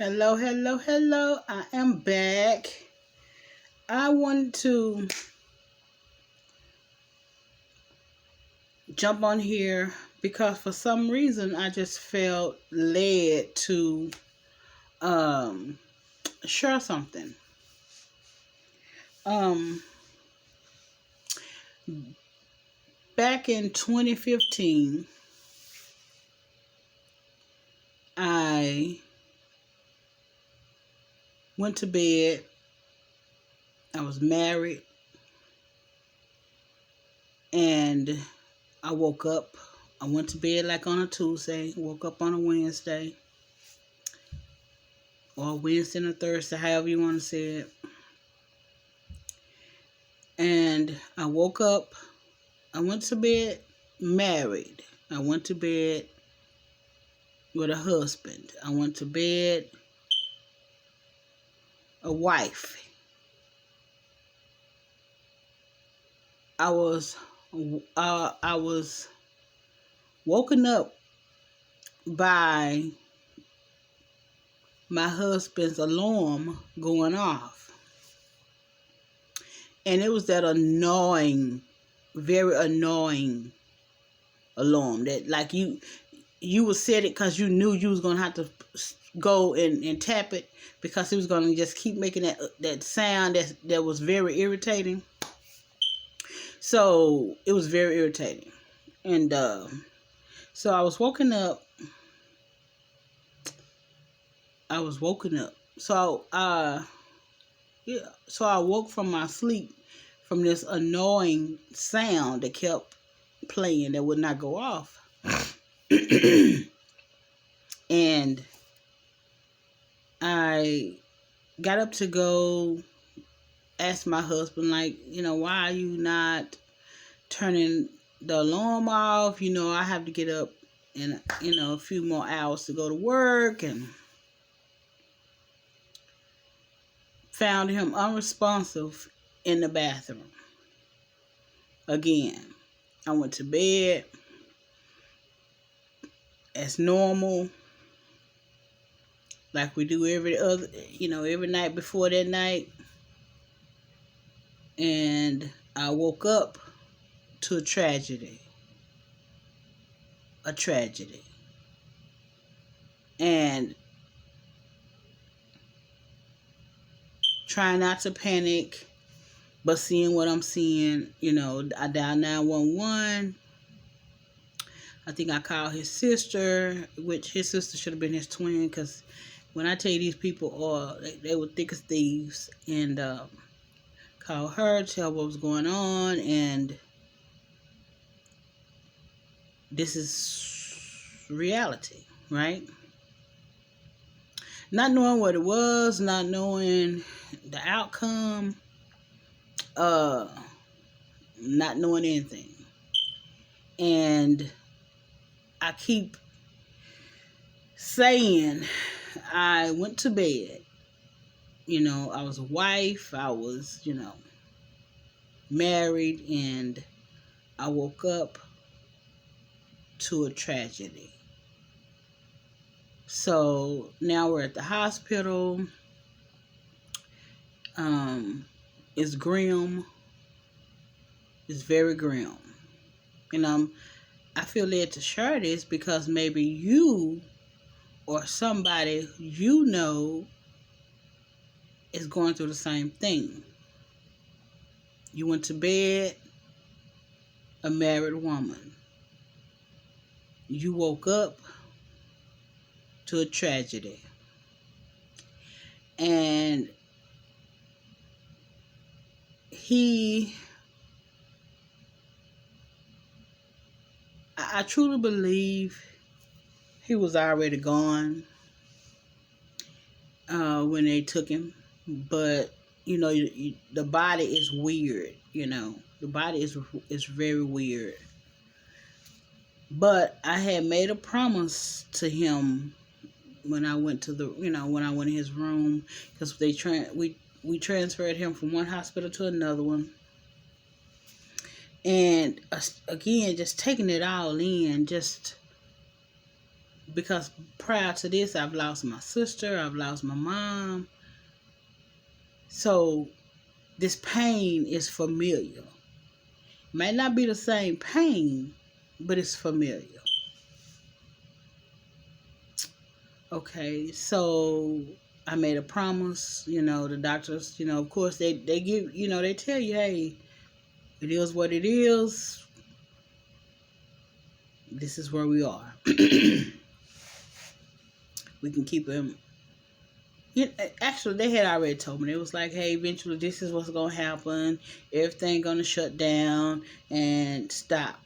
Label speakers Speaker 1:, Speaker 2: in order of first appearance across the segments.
Speaker 1: Hello, hello, hello. I am back. I wanted to jump on here because for some reason I just felt led to um, share something. Um, Back in 2015, I went to bed. I was married and I woke up. I went to bed like on a Tuesday, woke up on a Wednesday or Wednesday and a Thursday, however you want to say it. And I woke up. I went to bed married. I went to bed with a husband. I went to bed a wife. I was woken up by my husband's alarm going off. And it was that annoying, very annoying alarm that like you would set it because you knew you was gonna have to go and tap it because it was gonna just keep making that sound that was very irritating. So it was very irritating, and so I was woken up. So yeah. So I woke from my sleep from this annoying sound that kept playing that would not go off. And I got up to go ask my husband, like, why are you not turning the alarm off? I have to get up in, a few more hours to go to work, and found him unresponsive in the bathroom. Again, I went to bed as normal, like we do every night before that night. And I woke up to a tragedy. And trying not to panic, but seeing what I'm seeing, I dialed 911. I think I called his sister, which his sister should have been his twin, because when I tell you these people they were thick as thieves, and called her, tell what was going on, and this is reality, right? Not knowing what it was, not knowing the outcome, not knowing anything. And I keep saying I went to bed. I was a wife, I was, married, and I woke up to a tragedy. So now we're at the hospital. It's grim. It's very grim. And I feel led to share this because maybe you or somebody is going through the same thing. You went to bed a married woman. You woke up to a tragedy. And I truly believe he was already gone when they took him. But, the body is weird, The body is very weird. But I had made a promise to him when I went to when I went in his room, because we transferred him from one hospital to another one. And again, just taking it all in, just because prior to this, I've lost my sister, I've lost my mom. So this pain is familiar. Might not be the same pain, but it's familiar. Okay, so I made a promise, the doctors, of course they give, they tell you, hey, it is what it is. This is where we are. We can keep him. Actually, they had already told me. It was like, hey, eventually this is what's going to happen. Everything going to shut down and stop.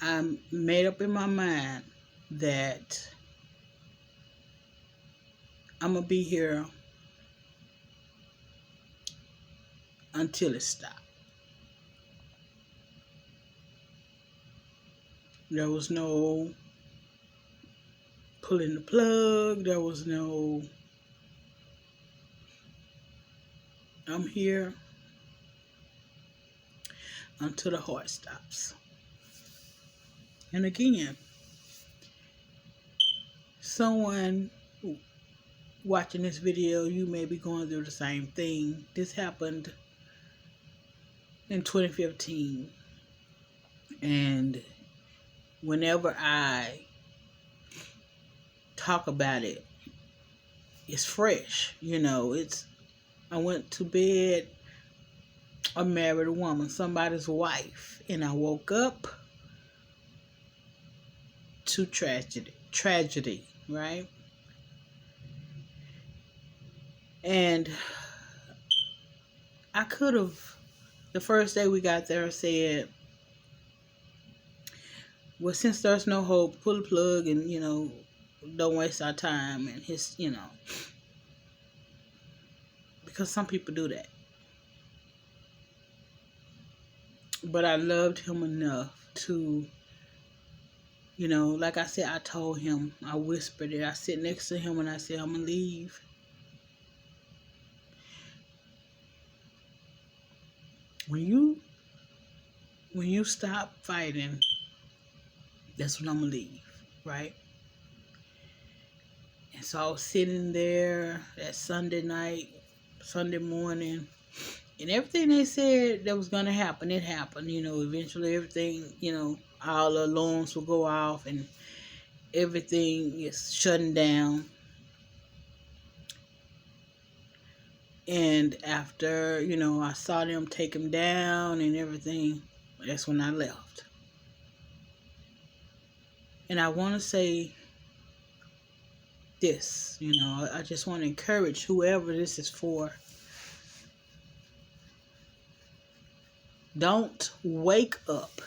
Speaker 1: I made up in my mind that I'm going to be here until it stops. There was no pulling the plug. There was no, I'm here until the heart stops. And again, someone watching this video, you may be going through the same thing. This happened in 2015. And whenever I talk about it, it's fresh. I went to bed a married woman, somebody's wife, and I woke up to tragedy, right? And I could have, the first day we got there, said, well, since there's no hope, pull the plug and, don't waste our time. And because some people do that. But I loved him enough to, like I said, I told him, I whispered it. I sit next to him and I said, I'm going to leave. When you stop fighting, that's when I'm going to leave, right? And so I was sitting there that Sunday night, Sunday morning, and everything they said that was going to happen, it happened. Eventually everything, all the alarms will go off and everything is shutting down. And after, I saw them take him down and everything, that's when I left. And I want to say this, I just want to encourage whoever this is for. Don't wake up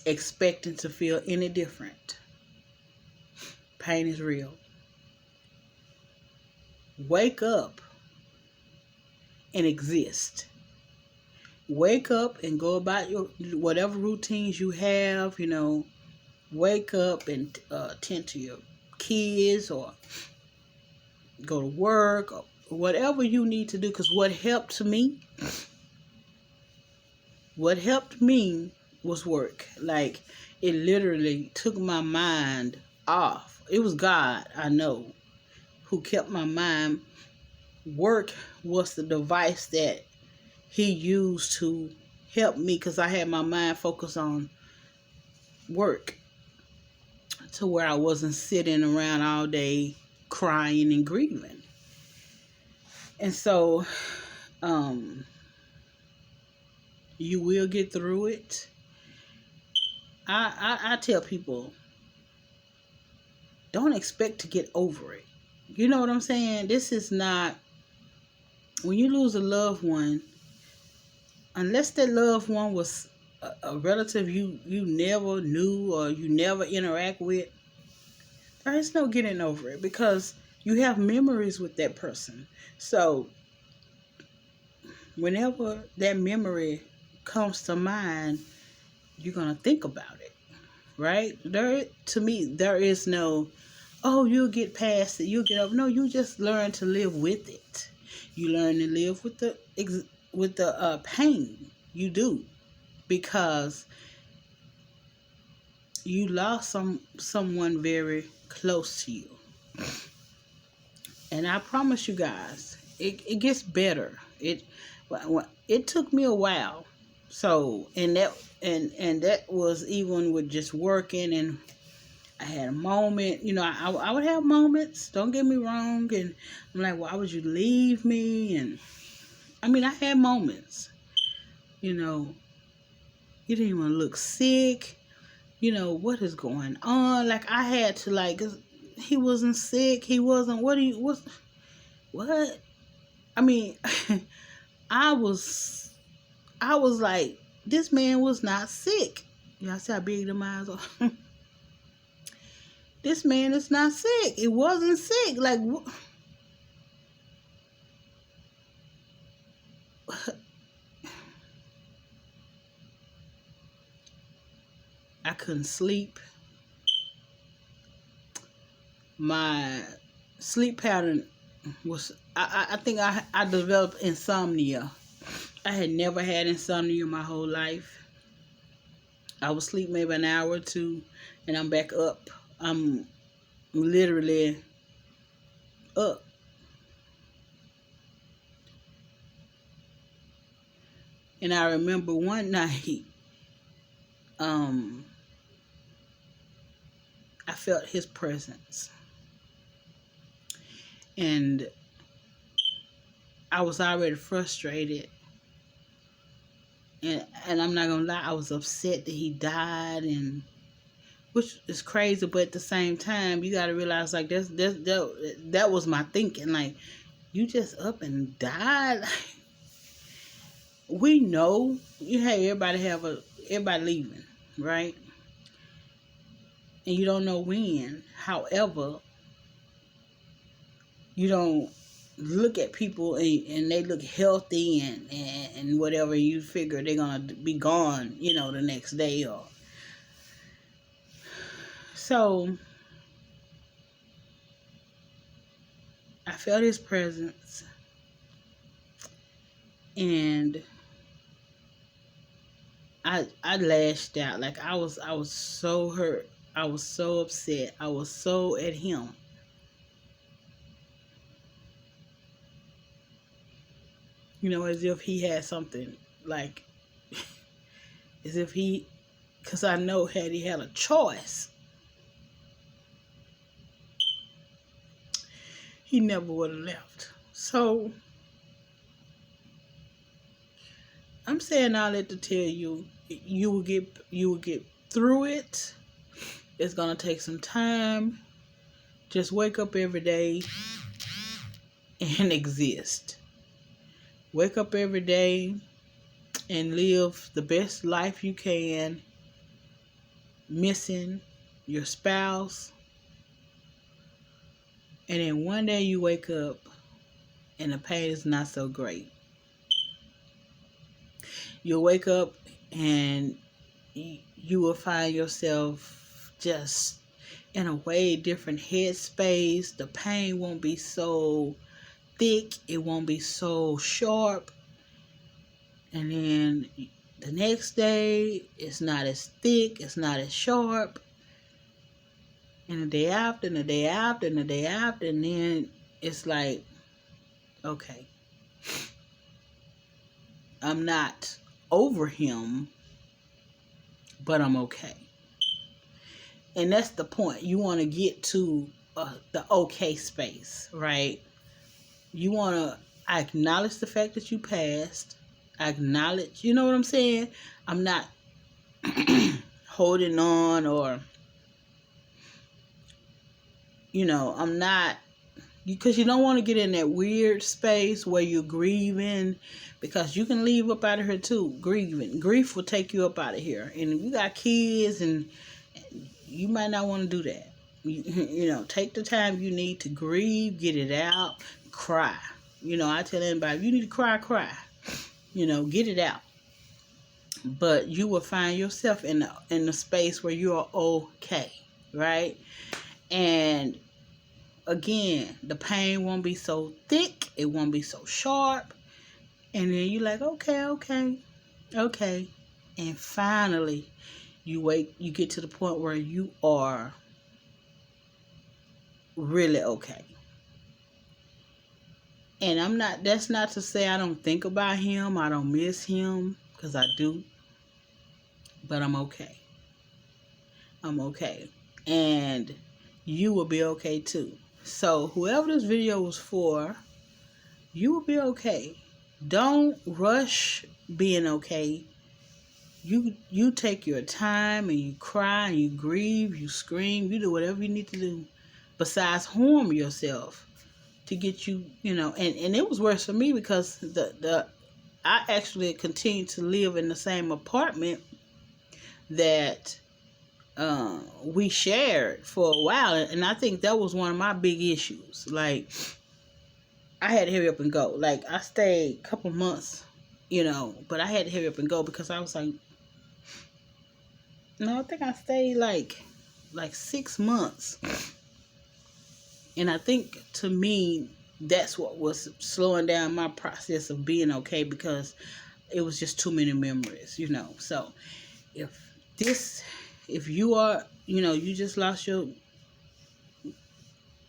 Speaker 1: expecting to feel any different. Pain is real. Wake up and exist. Wake up and go about your whatever routines you have, wake up and tend to your kids or go to work or whatever you need to do. Because what helped me was work. Like, it literally took my mind off. It was God, I know, who kept my mind. Work was the device that he used to help me, because I had my mind focused on work, to where I wasn't sitting around all day crying and grieving. And so you will get through it. I tell people, don't expect to get over it. You know what I'm saying? This is not, when you lose a loved one, unless that loved one was a relative you never knew or you never interact with, there is no getting over it, because you have memories with that person. So whenever that memory comes to mind, you're going to think about it, right? To me, there is no, oh, you'll get past it, you'll get over. No, you just learn to live with it. You learn to live with the pain. You do, because you lost someone very close to you. And I promise you guys, it gets better. It took me a while. So, and that was even with just working, and I had a moment, I would have moments, don't get me wrong, and I'm like, why would you leave me? And I mean, I had moments, you didn't even look sick, what is going on? Like, I had to, like, 'cause he wasn't sick, he wasn't, what? I mean, I was like, this man was not sick. Y'all see how big them eyes are? This man is not sick. It wasn't sick. Like, I couldn't sleep. My sleep pattern was, I think I developed insomnia. I had never had insomnia my whole life. I would sleep maybe an hour or two, and I'm back up. I'm literally up. And I remember one night, I felt his presence. And I was already frustrated. And I'm not gonna lie, I was upset that he died, and which is crazy, but at the same time, you gotta realize, like, that was my thinking. Like, you just up and died. We know, hey, everybody leaving, right? And you don't know when. However, you don't look at people and they look healthy and whatever, you figure they're gonna be gone, the next day. Or so I felt his presence, and I lashed out. Like, I was so hurt. I was so upset. I was so at him. As if he had something, like, as if because I know had he had a choice, he never would have left. So, I'm saying all that to tell you, you will get through it. It's gonna take some time. Just wake up every day and exist. Wake up every day and live the best life you can, missing your spouse. And then one day you wake up and the pain is not so great. You'll wake up and you will find yourself just in a way different headspace. The pain won't be so thick. It won't be so sharp. And then the next day, it's not as thick. It's not as sharp. And the day after, and the day after, and the day after. And then it's like, okay, I'm not over him, but I'm okay. And that's the point. You want to get to the okay space, right? You want to acknowledge the fact that you passed. Acknowledge, you know what I'm saying? I'm not holding on, or, I'm not, because you don't want to get in that weird space where you're grieving, because you can leave up out of here too, grieving. Grief will take you up out of here. And if you got kids, and you might not want to do that. Take the time you need to grieve, get it out, cry. I tell anybody, if you need to cry, cry. Get it out. But you will find yourself in the space where you are okay, right? And again, the pain won't be so thick. It won't be so sharp. And then you're like, okay. And finally, you get to the point where you are really okay. And that's not to say I don't think about him, I don't miss him, because I do. But I'm okay. I'm okay. And you will be okay too. So whoever this video was for, you will be okay. Don't rush being okay. You take your time and you cry and you grieve, you scream, you do whatever you need to do besides harm yourself to get you, and it was worse for me because I actually continued to live in the same apartment that we shared for a while, and I think that was one of my big issues. Like, I had to hurry up and go. Like, I stayed a couple months, but I had to hurry up and go because I was like, no, I think I stayed like 6 months. And I think, to me, that's what was slowing down my process of being okay, because it was just too many memories, So if you are, you just lost your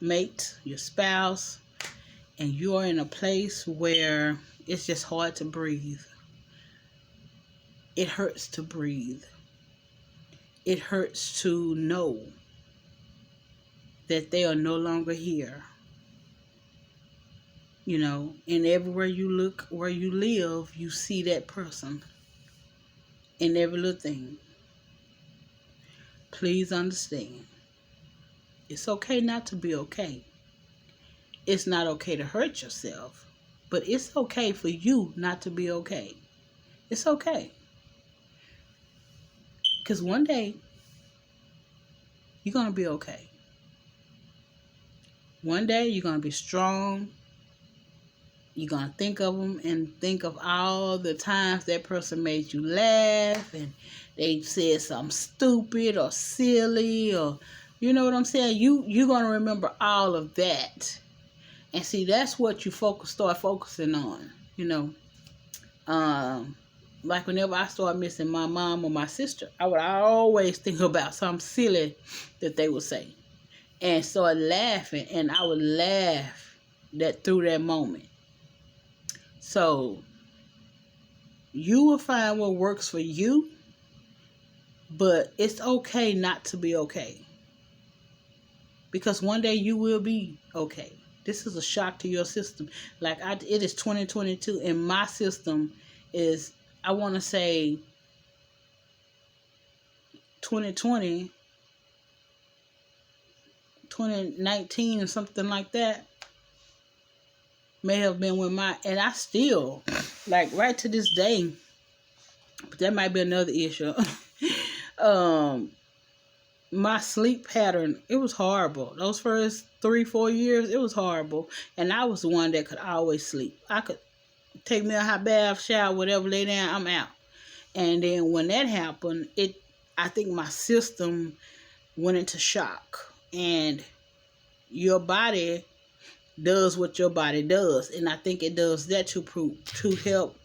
Speaker 1: mate, your spouse, and you are in a place where it's just hard to breathe. It hurts to breathe. It hurts to know that they are no longer here. And everywhere you look, where you live, you see that person in every little thing. Please understand. It's okay not to be okay. It's not okay to hurt yourself, but it's okay for you not to be okay. It's okay. Because one day, you're going to be okay. One day, you're going to be strong. You're going to think of them and think of all the times that person made you laugh and they said something stupid or silly, or, you know what I'm saying? You're going to remember all of that. And see, that's what you start focusing on, Like, whenever I start missing my mom or my sister, I would always think about something silly that they would say and start laughing, and I would laugh through that moment. So you will find what works for you, but it's okay not to be okay, because one day you will be okay. This is a shock to your system. Like, it is 2022, and my system is, I want to say, 2020, 2019 or something like that may have been when and I still, like, right to this day, but that might be another issue. My sleep pattern, it was horrible. Those first 3-4 years, it was horrible. And I was the one that could always sleep. I could take me a hot bath, shower, whatever, lay down, I'm out. And then when that happened, I think my system went into shock. And your body does what your body does. And I think it does that to help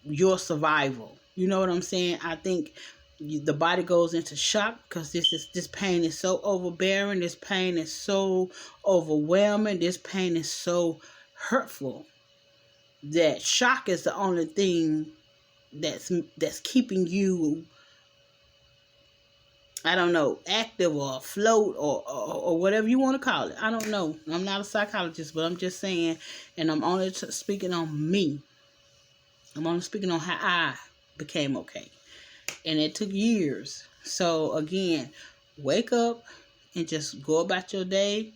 Speaker 1: your survival. You know what I'm saying? I think the body goes into shock because this pain is so overbearing. This pain is so overwhelming. This pain is so hurtful that shock is the only thing that's keeping you, I don't know, active or afloat or whatever you want to call it. I don't know. I'm not a psychologist, but I'm just saying, and I'm only speaking on me. I'm only speaking on how I became okay. And it took years. So again, wake up and just go about your day.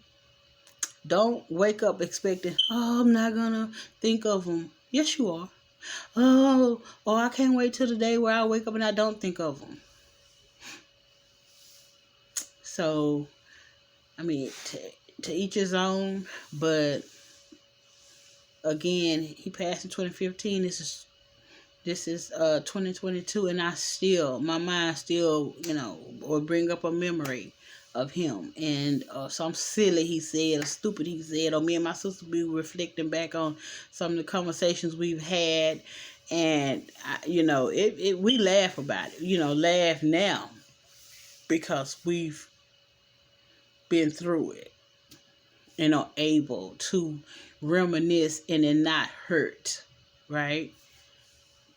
Speaker 1: Don't wake up expecting, I'm not going to think of them. Yes, you are. Oh, I can't wait till the day where I wake up and I don't think of them. So, I mean, to each his own. But again, he passed in 2015. This is 2022, and my mind still, will bring up a memory of him, and some silly he said, or stupid he said, or me and my sister be reflecting back on some of the conversations we've had, and we laugh about it, laugh now because we've been through it and are able to reminisce and then not hurt, right?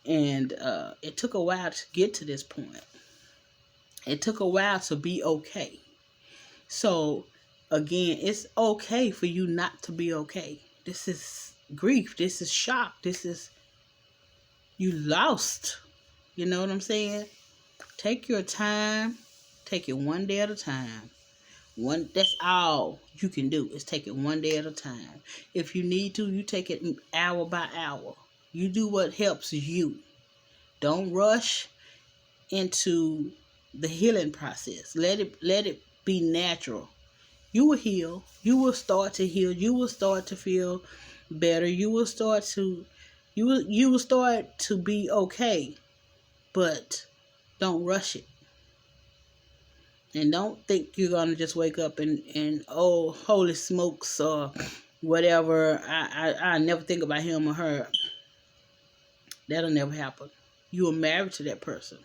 Speaker 1: And it took a while to get to this point. It took a while to be okay. So, again, it's okay for you not to be okay. This is grief. This is shock. This is, you lost. You know what I'm saying? Take your time. Take it one day at a time. That's all you can do, is take it one day at a time. If you need to, you take it hour by hour. You do what helps you. Don't rush into the healing process. Let it be natural. You will heal. You will start to heal. You will start to feel better. You will start to be okay. But don't rush it. And don't think you're gonna just wake up and oh, holy smokes, or whatever, I never think about him or her. That'll never happen. You were married to that person.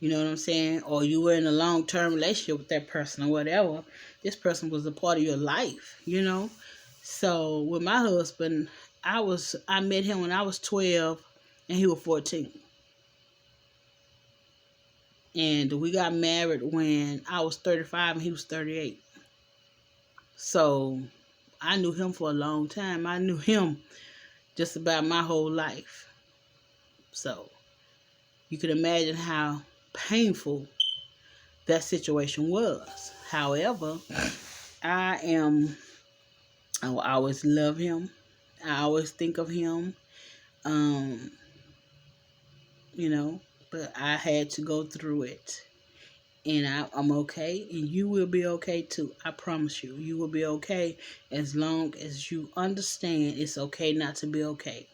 Speaker 1: You know what I'm saying? Or you were in a long-term relationship with that person or whatever. This person was a part of your life, So with my husband, I met him when I was 12 and he was 14. And we got married when I was 35 and he was 38. So I knew him for a long time. I knew him just about my whole life. So you can imagine how painful that situation was. However, I will always love him. I always think of him. But I had to go through it. And I'm okay, and you will be okay too. I promise you. You will be okay as long as you understand it's okay not to be okay.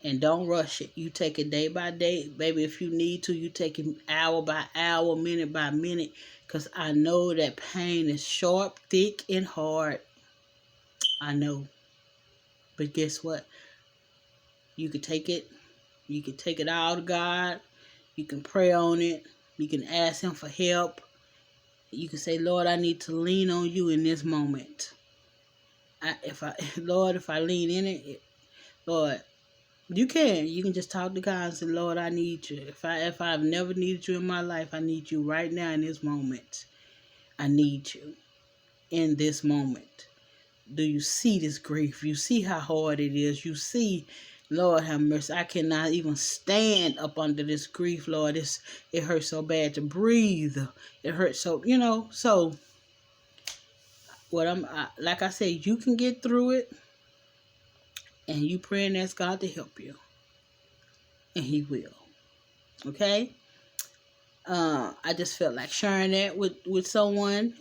Speaker 1: And don't rush it. You take it day by day. Baby, if you need to, you take it hour by hour, minute by minute. Because I know that pain is sharp, thick, and hard. I know. But guess what? You can take it. You can take it all to God. You can pray on it. You can ask him for help. You can say, Lord, I need to lean on you in this moment. Lord, if I lean in it, Lord, you can just talk to God and say, Lord, I need you. If I've never needed you in my life, I need you right now in this moment. I need you in this moment. Do you see this grief? You see how hard it is. You see, Lord have mercy, I cannot even stand up under this grief, Lord. It hurts so bad to breathe. It hurts so, so like I said, you can get through it, and you pray and ask God to help you, and he will. Okay? I just felt like sharing that with someone.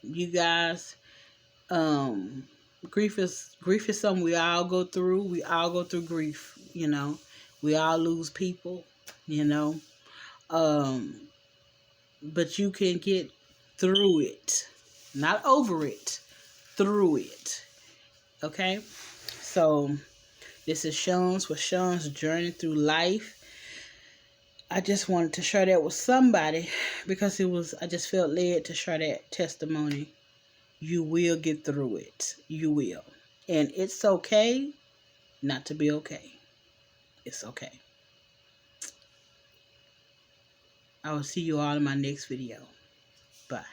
Speaker 1: You guys, grief is something we all go through. We all go through grief, We all lose people, But you can get through it. Not over it. Through it. Okay? So, this is Sean's journey through life. I just wanted to share that with somebody because I just felt led to share that testimony. You will get through it. You will. And it's okay not to be okay. It's okay. I will see you all in my next video. Bye.